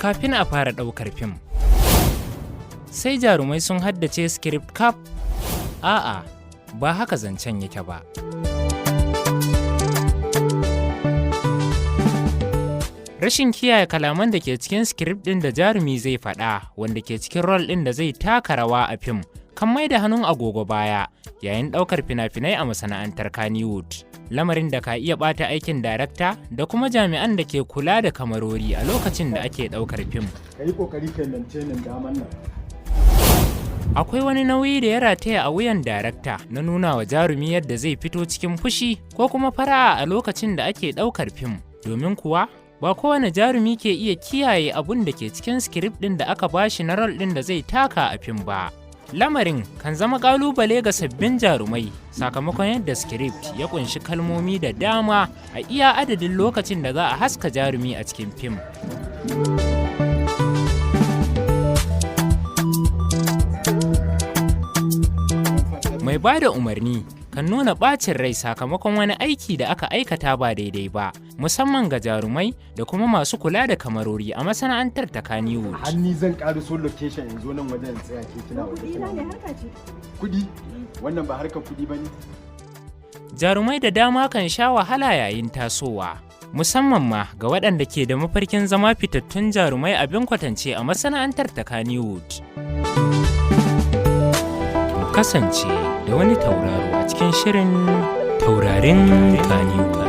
Kafin a fara ɗaukar fim, sai jarumai sun haddace script kaf? A'a, ba haka zancen yake ba. Rashin kiyaye kalaman da ke cikin script ɗin da jarumi zai faɗa, wanda ke cikin rol ɗin da zai taka rawa a fim, kan mai da hannun agogo baya yayin ɗaukar fina-finai a masana'antar Kannywood. Lamarin da ka iya ɓata aikin darakta da kuma jami'an da ke kula da kamarori a lokacin da ake ɗaukar fim. Ka yi ƙoƙari ka maintainin daman nan. Akwai wani nauyi da ya rataya a wuyan darakta na nuna wa jarumi yadda zai fito cikin fushi ko kuma fara'a a lokacin da ake ɗaukar fim. Domin kuwa, ba kowane jarumi ke iya kiyaye abun da ke cikin script ɗin da aka bashi na rol ɗin da zai taka a fim ba. Lamarin kan zama ƙalubale ga sabbin jarumai sakamakon yadda script ya ƙunshi kalmomi da dama a iya adadin lokacin da za a haska jarumi a cikin fim. Mai ba da umarni kan nuna ɓacin rai sakamakon wani aiki da aka aikata ba daidai ba, musamman ga jarumai da kuma masu kula da kamarori a masana'antar ta Kannywood. Hanni zan ƙara so location in zo nan wajen tsaya ke kina wajen. Kuɗi? Wannan ba harkar kuɗi ba ne? Jarumai da dama kan sha wahala yayin tasowa, musamman ma ga waɗanda ke da mafarkin zama fitattun jarumai abin kwatance a masana'antar ta Kannywood. Kasance da wani tauraro a cikin shirin taurarin Kannywood.